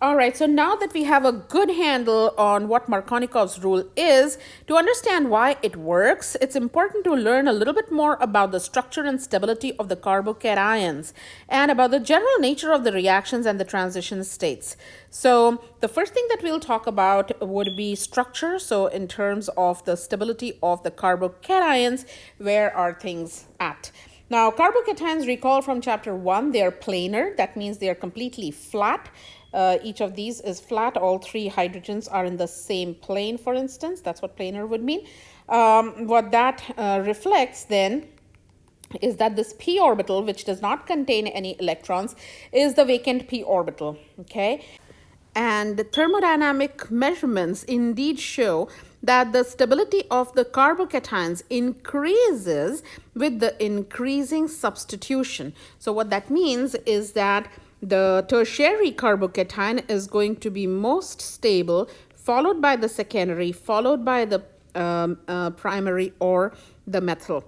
All right, so now that we have a good handle on what Markovnikov's rule is, to understand why it works, it's important to learn a little bit more about the structure and stability of the carbocations and about the general nature of the reactions and the transition states. So the first thing that we'll talk about would be structure. So in terms of the stability of the carbocations, where are things at? Now, carbocations, recall from chapter 1, they are planar. That means they are completely flat. Each of these is flat. All three hydrogens are in the same plane, for instance. That's what planar would mean. What that reflects then is that this p orbital, which does not contain any electrons, is the vacant p orbital, okay? And thermodynamic measurements indeed show that the stability of the carbocations increases with the increasing substitution. So what that means is that the tertiary carbocation is going to be most stable, followed by the secondary, followed by the primary or the methyl.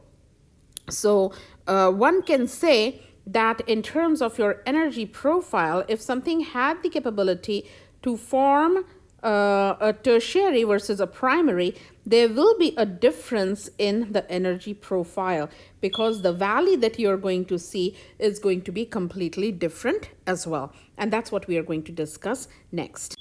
So one can say that in terms of your energy profile, if something had the capability to form a tertiary versus a primary, there will be a difference in the energy profile because the valley that you're going to see is going to be completely different as well. And that's what we are going to discuss next.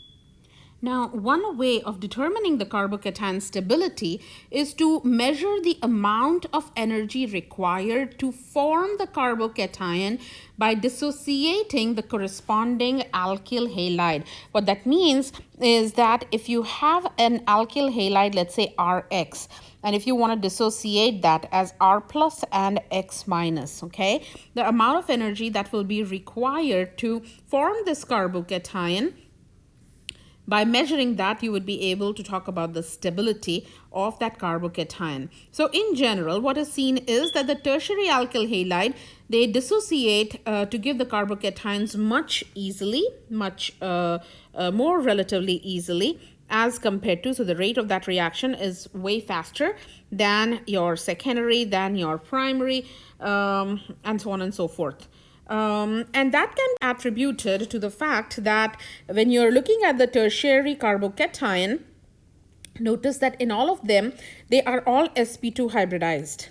Now, one way of determining the carbocation stability is to measure the amount of energy required to form the carbocation by dissociating the corresponding alkyl halide. What that means is that if you have an alkyl halide, let's say Rx, and if you want to dissociate that as R plus and X minus, okay, the amount of energy that will be required to form this carbocation, by measuring that, you would be able to talk about the stability of that carbocation. So in general, what is seen is that the tertiary alkyl halide, they dissociate to give the carbocations much easily, much more relatively easily as compared to, so the rate of that reaction is way faster than your secondary, than your primary, and so on and so forth. And that can be attributed to the fact that when you're looking at the tertiary carbocation, notice that in all of them, they are all sp2 hybridized,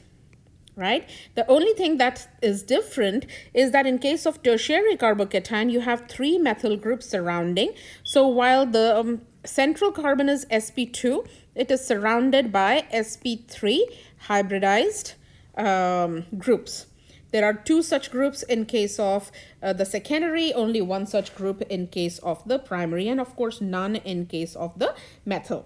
right? The only thing that is different is that in case of tertiary carbocation, you have three methyl groups surrounding. So while the central carbon is sp2, it is surrounded by sp3 hybridized groups. There are two such groups in case of the secondary, only one such group in case of the primary, and of course none in case of the methyl.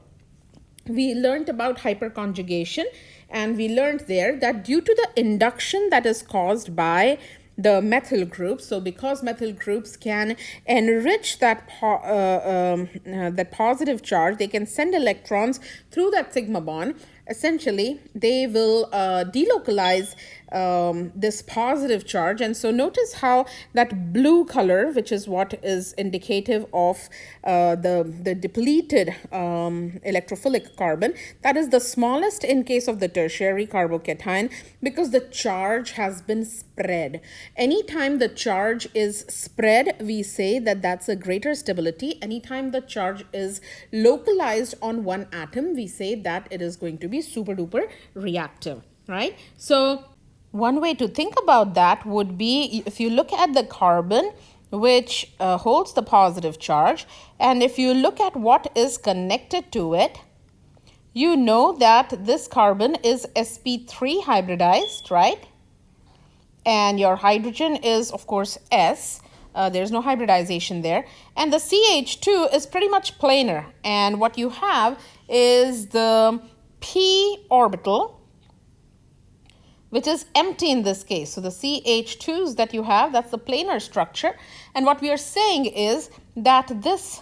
We learned about hyperconjugation, and we learned there that due to the induction that is caused by the methyl groups, so because methyl groups can enrich that positive charge, they can send electrons through that sigma bond. Essentially, they will delocalize this positive charge. And so notice how that blue color, which is what is indicative of the depleted electrophilic carbon, that is the smallest in case of the tertiary carbocation because the charge has been spread. Anytime the charge is spread, we say that that's a greater stability. Anytime the charge is localized on one atom, we say that it is going to be super duper reactive, right? So one way to think about that would be if you look at the carbon which holds the positive charge, and if you look at what is connected to it, you know that this carbon is sp3 hybridized, right? And your hydrogen is, of course, S. There's no hybridization there. And the CH2 is pretty much planar. And what you have is the p orbital, which is empty in this case. So the CH2s that you have, that's the planar structure. And what we are saying is that this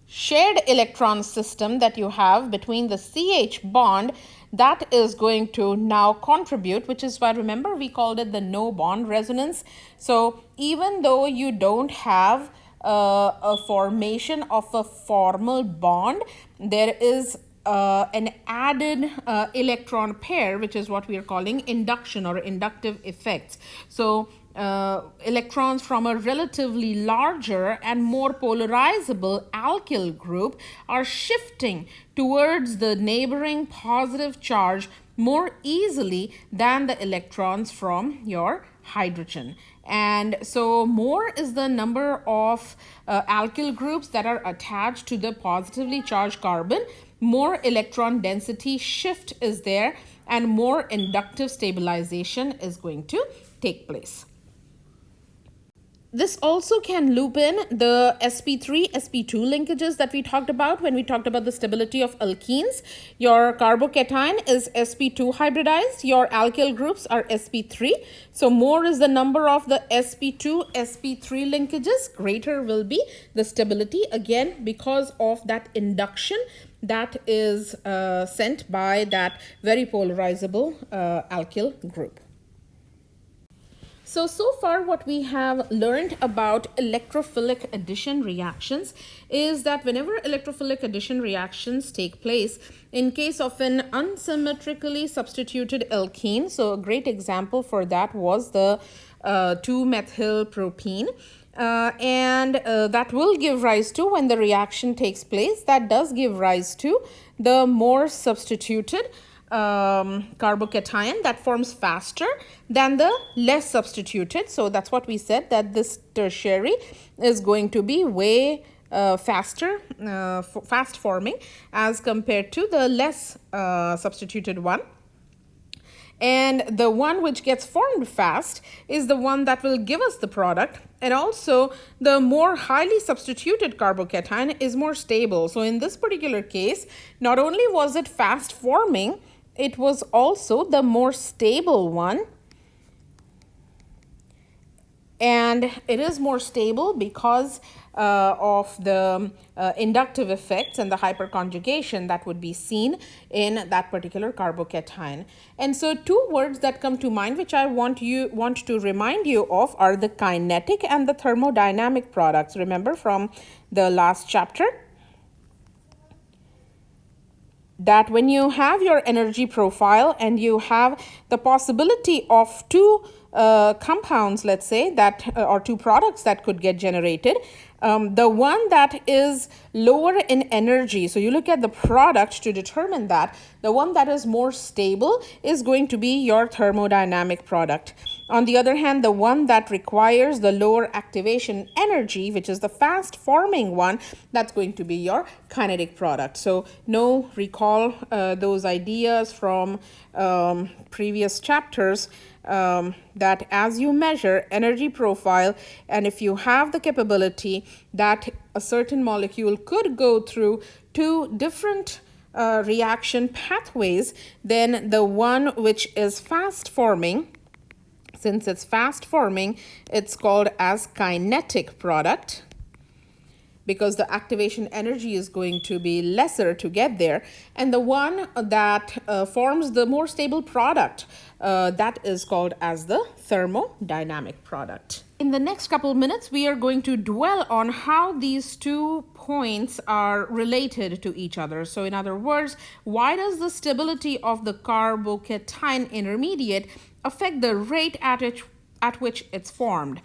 shared electron system that you have between the CH bond, that is going to now contribute, which is why, remember, we called it the no bond resonance. So even though you don't have a formation of a formal bond, there is an added electron pair, which is what we are calling induction or inductive effects. So electrons from a relatively larger and more polarizable alkyl group are shifting towards the neighboring positive charge more easily than the electrons from your hydrogen. And so more is the number of alkyl groups that are attached to the positively charged carbon, more electron density shift is there, and more inductive stabilization is going to take place. This also can loop in the sp3, sp2 linkages that we talked about when we talked about the stability of alkenes. Your carbocation is sp2 hybridized. Your alkyl groups are sp3. So more is the number of the sp2, sp3 linkages. Greater will be the stability, again, because of that induction that is sent by that very polarizable alkyl group. So far what we have learned about electrophilic addition reactions is that whenever electrophilic addition reactions take place, in case of an unsymmetrically substituted alkene, so a great example for that was the 2-methylpropene, and that will give rise to, when the reaction takes place, that does give rise to the more substituted carbocation that forms faster than the less substituted. So that's what we said, that this tertiary is going to be way faster, fast forming as compared to the less substituted one. And the one which gets formed fast is the one that will give us the product. And also the more highly substituted carbocation is more stable. So in this particular case, not only was it fast forming, it was also the more stable one. And it is more stable because of the inductive effects and the hyperconjugation that would be seen in that particular carbocation. And so two words that come to mind which I want to remind you of are the kinetic and the thermodynamic products. Remember from the last chapter that when you have your energy profile and you have the possibility of two compounds, let's say, that or two products that could get generated, the one that is lower in energy, so you look at the product to determine that, the one that is more stable is going to be your thermodynamic product. On the other hand, the one that requires the lower activation energy, which is the fast forming one, that's going to be your kinetic product. So recall those ideas from previous chapters, that as you measure energy profile, and if you have the capability that a certain molecule could go through two different reaction pathways, then the one which is fast forming, since it's fast forming, it's called as kinetic product, because the activation energy is going to be lesser to get there. And the one that forms the more stable product, that is called as the thermodynamic product. In the next couple of minutes, we are going to dwell on how these 2 points are related to each other. So in other words, why does the stability of the carbocation intermediate affect the rate at which it's formed?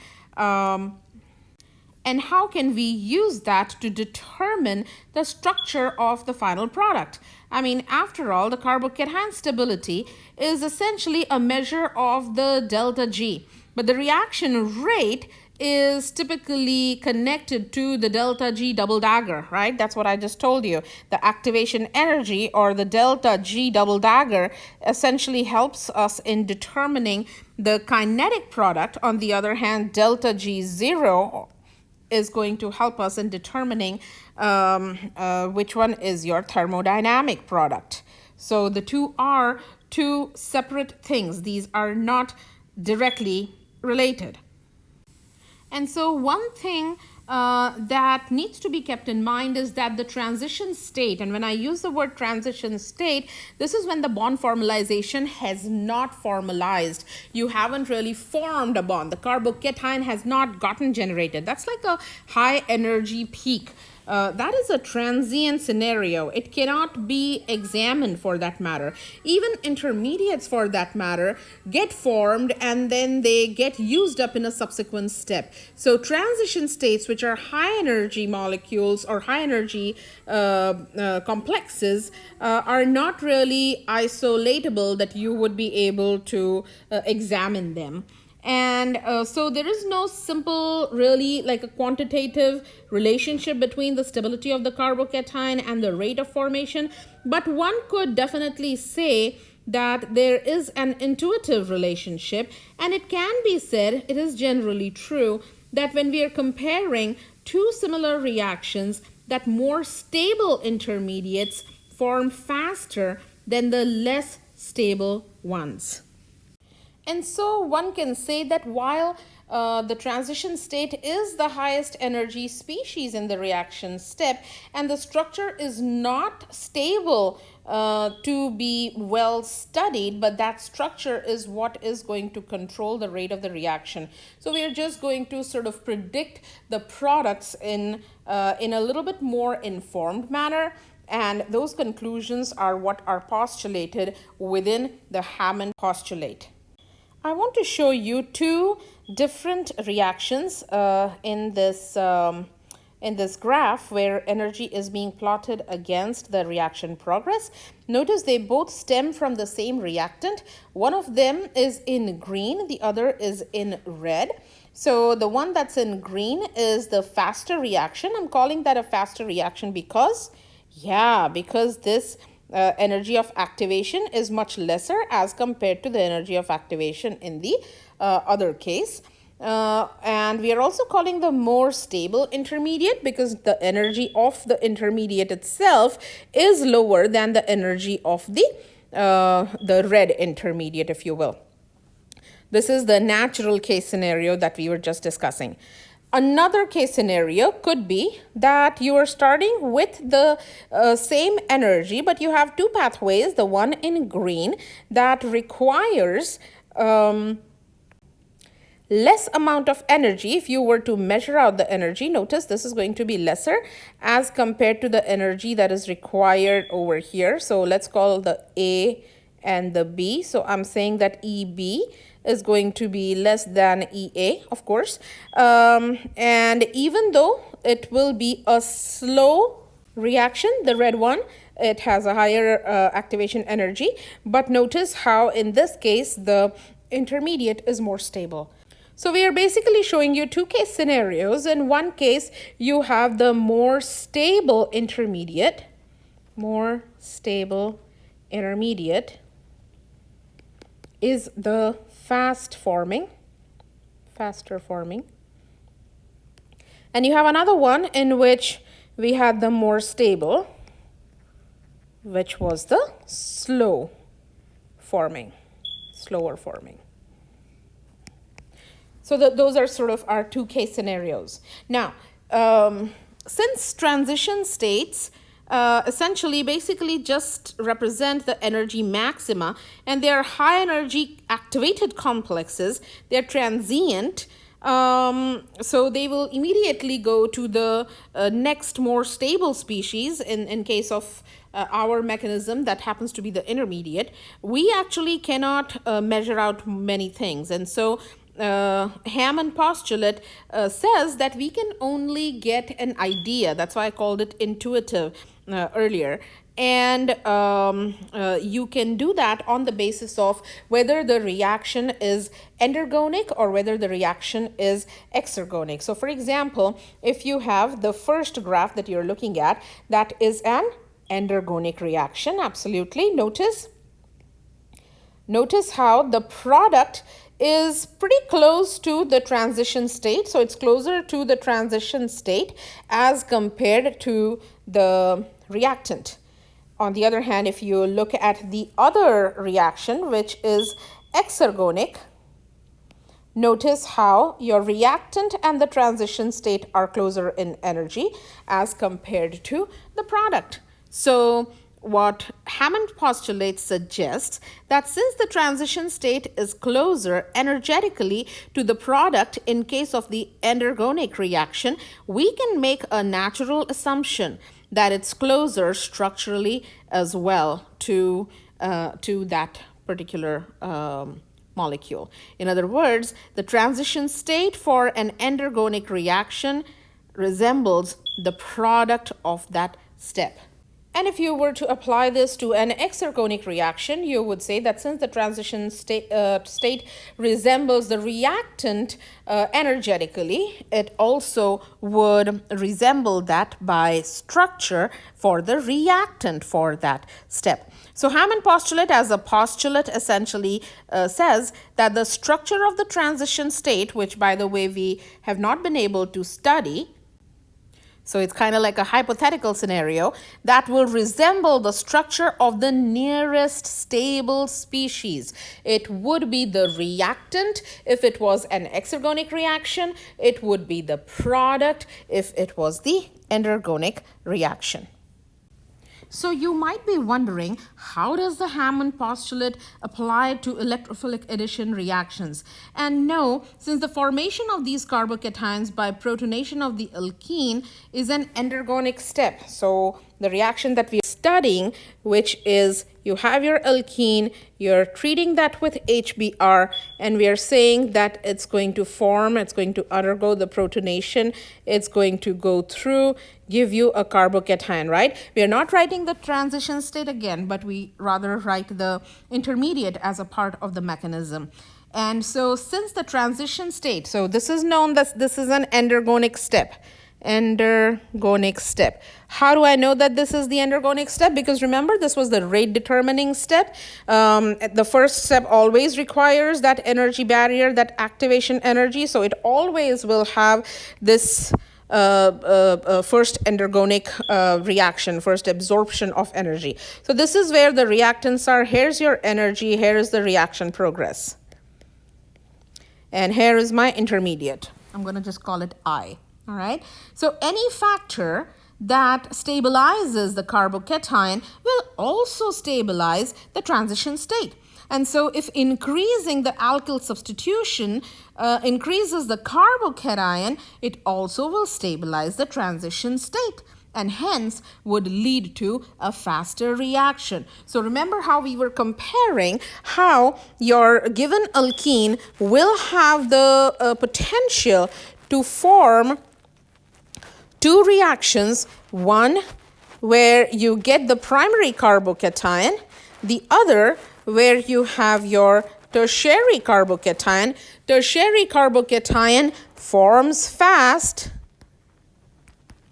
And how can we use that to determine the structure of the final product? I mean, after all, the carbocation stability is essentially a measure of the delta G. But the reaction rate is typically connected to the delta G double dagger, right? That's what I just told you. The activation energy, or the delta G double dagger, essentially helps us in determining the kinetic product. On the other hand, delta G0 is going to help us in determining which one is your thermodynamic product. So the two are two separate things. These are not directly related. And so one thing that needs to be kept in mind is that the transition state, and when I use the word transition state, this is when the bond formalization has not formalized. You haven't really formed a bond. The carbocation has not gotten generated. That's like a high energy peak. That is a transient scenario. It cannot be examined for that matter. Even intermediates for that matter get formed and then they get used up in a subsequent step. So transition states, which are high energy molecules or high energy complexes, are not really isolatable that you would be able to examine them. And so there is no simple, really like a quantitative relationship between the stability of the carbocation and the rate of formation. But one could definitely say that there is an intuitive relationship, and it can be said, it is generally true, that when we are comparing two similar reactions, that more stable intermediates form faster than the less stable ones. And so one can say that while the transition state is the highest energy species in the reaction step, and the structure is not stable to be well studied, but that structure is what is going to control the rate of the reaction. So we are just going to sort of predict the products in a little bit more informed manner. And those conclusions are what are postulated within the Hammond postulate. I want to show you two different reactions in this graph where energy is being plotted against the reaction progress. Notice they both stem from the same reactant. One of them is in green, the other is in red. So the one that's in green is the faster reaction. I'm calling that a faster reaction because this energy of activation is much lesser as compared to the energy of activation in the other case. And we are also calling the more stable intermediate because the energy of the intermediate itself is lower than the energy of the red intermediate, if you will. This is the natural case scenario that we were just discussing. Another case scenario could be that you are starting with the same energy, but you have two pathways, the one in green that requires less amount of energy. If you were to measure out the energy, notice this is going to be lesser as compared to the energy that is required over here. So let's call the A and the B. So I'm saying that EB is going to be less than EA, of course. And even though it will be a slow reaction, the red one, it has a higher activation energy. But notice how in this case, the intermediate is more stable. So we are basically showing you two case scenarios. In one case, you have the more stable intermediate is the faster forming. And you have another one in which we had the more stable, which was the slower forming. So those are sort of our two case scenarios. Now, since transition states essentially basically just represent the energy maxima, and they are high energy activated complexes, they're transient, so they will immediately go to the next more stable species. In case of our mechanism that happens to be the intermediate, we actually cannot measure out many things, and so Hammond postulate says that we can only get an idea. That's why I called it intuitive earlier. And you can do that on the basis of whether the reaction is endergonic or whether the reaction is exergonic. So for example, if you have the first graph that you're looking at, that is an endergonic reaction. Absolutely. Notice how the product is pretty close to the transition state. So it's closer to the transition state as compared to the reactant. On the other hand, if you look at the other reaction, which is exergonic, notice how your reactant and the transition state are closer in energy as compared to the product. So what Hammond postulate suggests that since the transition state is closer energetically to the product in case of the endergonic reaction, we can make a natural assumption that it's closer structurally as well to that particular molecule. In other words, the transition state for an endergonic reaction resembles the product of that step. And if you were to apply this to an exergonic reaction, you would say that since the transition state resembles the reactant energetically, it also would resemble that by structure for the reactant for that step. So Hammond postulate as a postulate essentially says that the structure of the transition state, which by the way we have not been able to study, so it's kind of like a hypothetical scenario that will resemble the structure of the nearest stable species. It would be the reactant if it was an exergonic reaction. It would be the product if it was the endergonic reaction. So you might be wondering, how does the Hammond postulate apply to electrophilic addition reactions? And no, since the formation of these carbocations by protonation of the alkene is an endergonic step. So the reaction that we are studying, which is you have your alkene, you're treating that with HBr, and we are saying that it's going to form, it's going to undergo the protonation, it's going to go through, give you a carbocation, right? We are not writing the transition state again, but we rather write the intermediate as a part of the mechanism. And so since the transition state, so this is known that this is an endergonic step. Endergonic step. How do I know that this is the endergonic step? Because remember, this was the rate determining step. The first step always requires that energy barrier, that activation energy. So it always will have this first endergonic reaction, first absorption of energy. So this is where the reactants are. Here's your energy. Here is the reaction progress. And here is my intermediate. I'm going to just call it I. All right. So any factor that stabilizes the carbocation will also stabilize the transition state. And so if increasing the alkyl substitution increases the carbocation, it also will stabilize the transition state and hence would lead to a faster reaction. So remember how we were comparing how your given alkene will have the potential to form two reactions, one where you get the primary carbocation, the other where you have your tertiary carbocation. Tertiary carbocation forms fast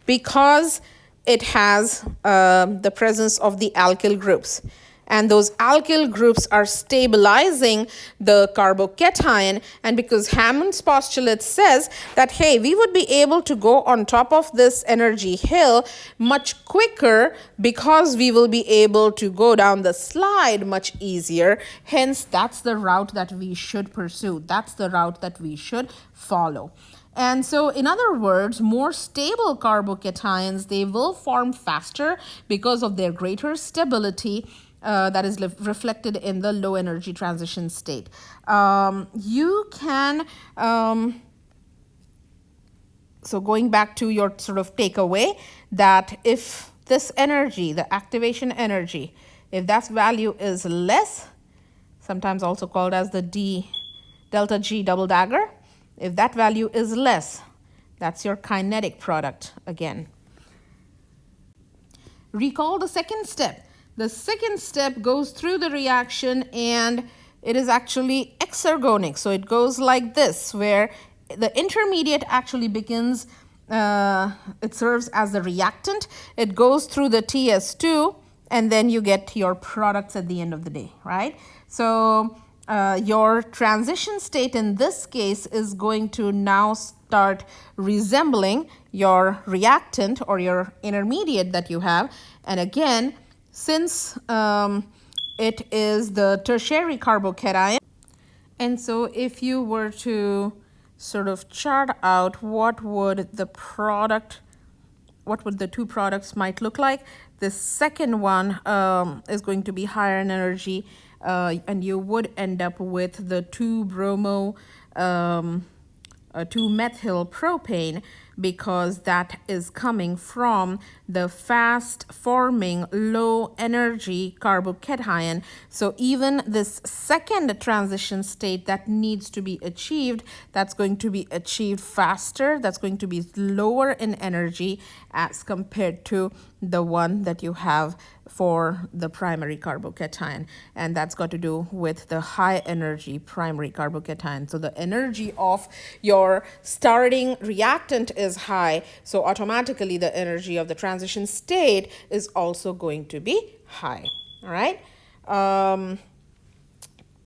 because it has the presence of the alkyl groups. And those alkyl groups are stabilizing the carbocation. And because Hammond's postulate says that, hey, we would be able to go on top of this energy hill much quicker because we will be able to go down the slide much easier. Hence, that's the route that we should pursue. That's the route that we should follow. And so, in other words, more stable carbocations, they will form faster because of their greater stability. That is reflected in the low energy transition state. You can, so going back to your sort of takeaway, that if this energy, the activation energy, if that value is less, sometimes also called as the delta G double dagger, if that value is less, that's your kinetic product again. Recall the second step. The second step goes through the reaction and it is actually exergonic. So it goes like this, where the intermediate actually begins, it serves as the reactant. It goes through the TS2 and then you get your products at the end of the day, right? So your transition state in this case is going to now start resembling your reactant or your intermediate that you have. And again, since it is the tertiary carbocation, and so if you were to sort of chart out what would the product what would the two products might look like. The second one is going to be higher in energy, and you would end up with the 2-bromo 2-methyl propane, because that is coming from the fast forming low energy carbocation. So even this second transition state that needs to be achieved, that's going to be achieved faster, that's going to be lower in energy as compared to the one that you have for the primary carbocation, and that's got to do with the high energy primary carbocation. So the energy of your starting reactant is high, so automatically the energy of the transition state is also going to be high. All right,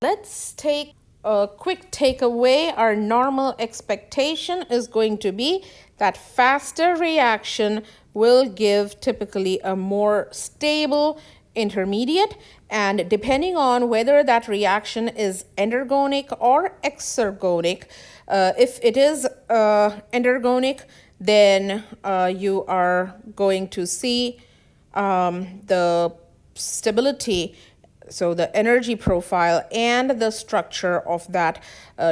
let's take a quick takeaway. Our normal expectation is going to be that faster reaction will give typically a more stable intermediate, and depending on whether that reaction is endergonic or exergonic, if it is endergonic, then you are going to see the stability, so the energy profile and the structure of that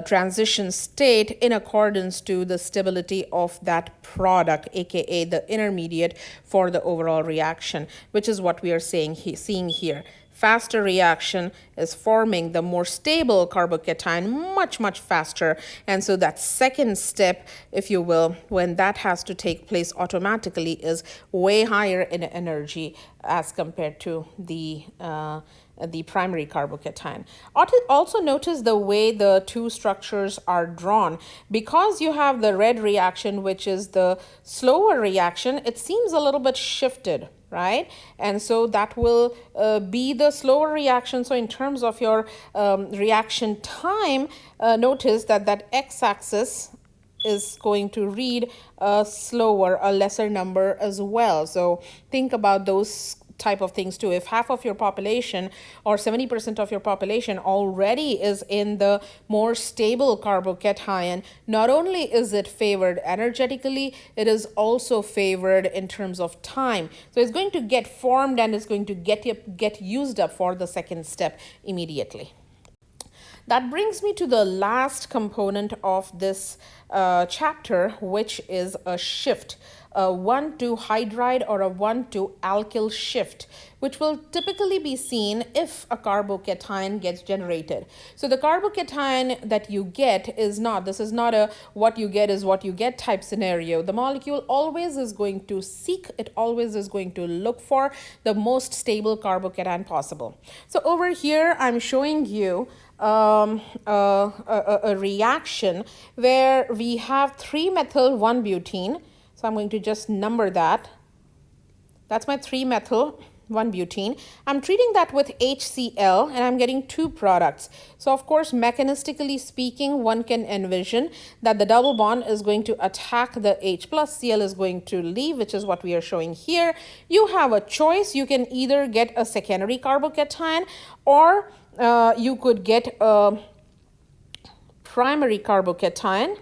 transition state in accordance to the stability of that product, aka the intermediate for the overall reaction, which is what we are seeing here. Faster reaction is forming the more stable carbocation much faster, and so that second step, if you will, when that has to take place automatically, is way higher in energy as compared to the primary carbocation. Also notice the way the two structures are drawn. Because you have the red reaction, which is the slower reaction, it seems a little bit shifted, right? And so that will be the slower reaction. So in terms of your reaction time, notice that that x-axis is going to read slower, a lesser number as well. So think about those type of things too. If half of your population or 70% of your population already is in the more stable carbocation, not only is it favored energetically, it is also favored in terms of time. So it's going to get formed and it's going to get used up for the second step immediately. That brings me to the last component of this chapter, which is a shift, a 1,2-hydride or a 1,2-alkyl shift, which will typically be seen if a carbocation gets generated. So the carbocation that you get is not, this is not a what you get is what you get type scenario. The molecule always is going to seek, it always is going to look for the most stable carbocation possible. So over here, I'm showing you a reaction where we have 3-methyl-1-butene. So I'm going to just number that. That's my 3-methyl-1-butene. I'm treating that with HCl and I'm getting two products. So of course, mechanistically speaking, one can envision that the double bond is going to attack the H plus, Cl is going to leave, which is what we are showing here. You have a choice. You can either get a secondary carbocation or you could get a primary carbocation.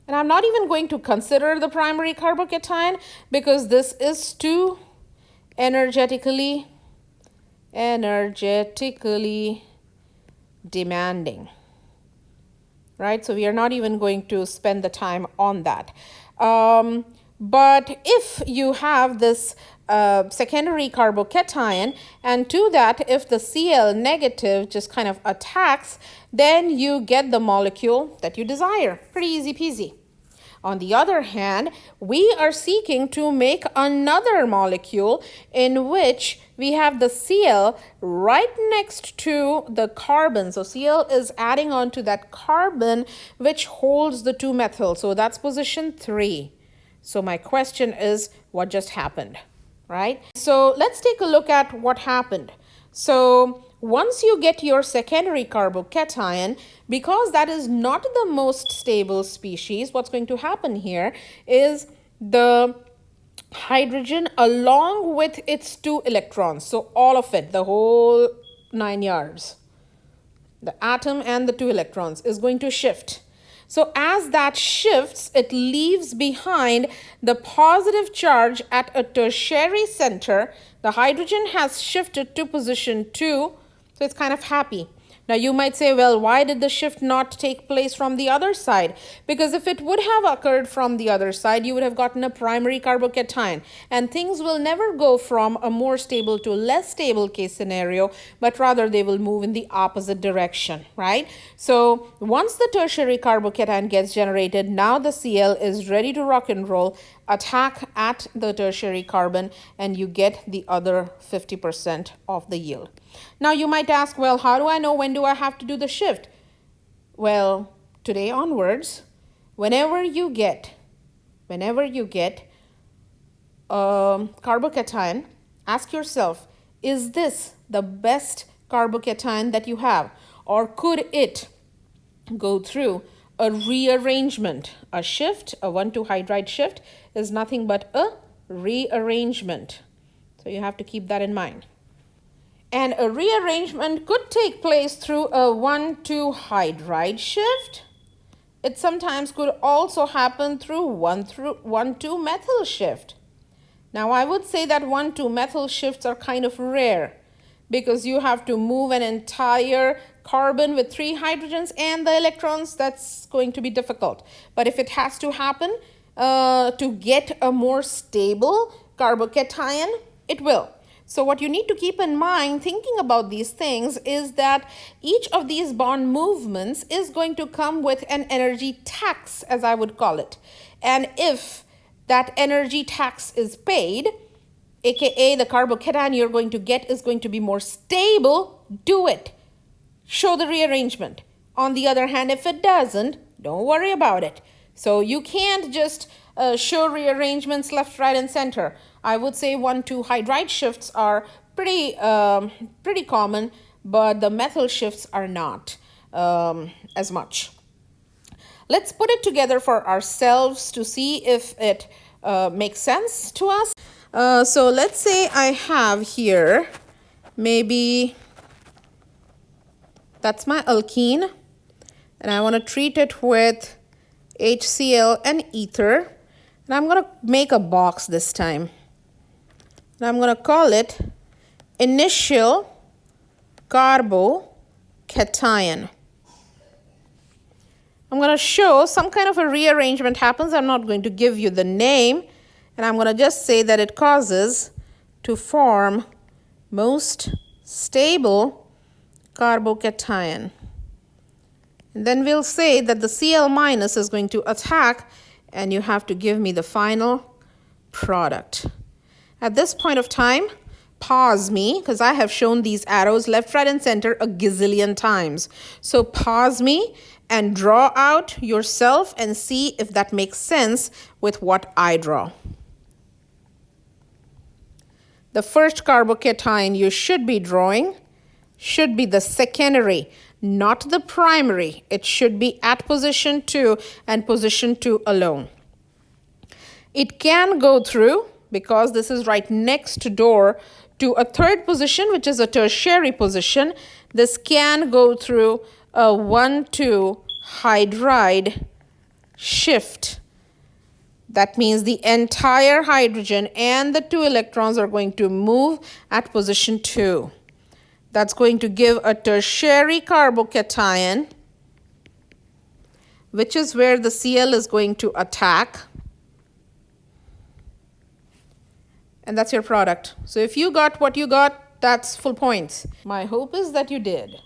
And I'm not even going to consider the primary carbocation because this is too energetically demanding, right? So we are not even going to spend the time on that. But if you have this secondary carbocation, and to that, if the Cl negative just kind of attacks, then you get the molecule that you desire. Pretty easy peasy. On the other hand, we are seeking to make another molecule in which we have the Cl right next to the carbon. So Cl is adding on to that carbon which holds the 2-methyl. So that's position 3. So my question is, what just happened, right? So let's take a look at what happened. So once you get your secondary carbocation, because that is not the most stable species, what's going to happen here is the hydrogen along with its 2 electrons, so all of it, the whole 9 yards, the atom and the 2 electrons is going to shift. So as that shifts, it leaves behind the positive charge at a tertiary center. The hydrogen has shifted to position 2, so it's kind of happy. Now you might say, well, why did the shift not take place from the other side? Because if it would have occurred from the other side, you would have gotten a primary carbocation. And things will never go from a more stable to less stable case scenario, but rather they will move in the opposite direction, right? So once the tertiary carbocation gets generated, now the Cl is ready to rock and roll, attack at the tertiary carbon, and you get the other 50% of the yield. Now you might ask, well, how do I know when do I have to do the shift? Well, today onwards, whenever you get carbocation, ask yourself, is this the best carbocation that you have? Or could it go through a rearrangement? A shift, a 1,2 hydride shift, is nothing but a rearrangement. So you have to keep that in mind. And a rearrangement could take place through a 1,2 hydride shift. It sometimes could also happen through 1,2 methyl shift. Now I would say that 1,2 methyl shifts are kind of rare because you have to move an entire carbon with 3 hydrogens and the electrons. That's going to be difficult. But if it has to happen to get a more stable carbocation, it will. So what you need to keep in mind thinking about these things is that each of these bond movements is going to come with an energy tax, as I would call it. And if that energy tax is paid, aka the carbocation you're going to get is going to be more stable, do it. Show the rearrangement. On the other hand, if it doesn't, don't worry about it. So you can't just show rearrangements left, right, and center. I would say 1,2 hydride shifts are pretty common, but the methyl shifts are not as much. Let's put it together for ourselves to see if it makes sense to us. So let's say I have here, maybe that's my alkene, and I want to treat it with HCl and ether. And I'm going to make a box this time. And I'm going to call it initial carbocation. I'm going to show some kind of a rearrangement happens. I'm not going to give you the name. And I'm going to just say that it causes to form most stable carbocation. And then we'll say that the Cl minus is going to attack, and you have to give me the final product. At this point of time, pause me, because I have shown these arrows left, right, and center a gazillion times. So pause me and draw out yourself and see if that makes sense with what I draw. The first carbocation you should be drawing should be the secondary, not the primary. It should be at position 2 and position 2 alone. It can go through, because this is right next door to a third position, which is a tertiary position. This can go through a 1,2 hydride shift. That means the entire hydrogen and the 2 electrons are going to move at position 2. That's going to give a tertiary carbocation, which is where the Cl is going to attack. And that's your product. So if you got what you got, that's full points. My hope is that you did.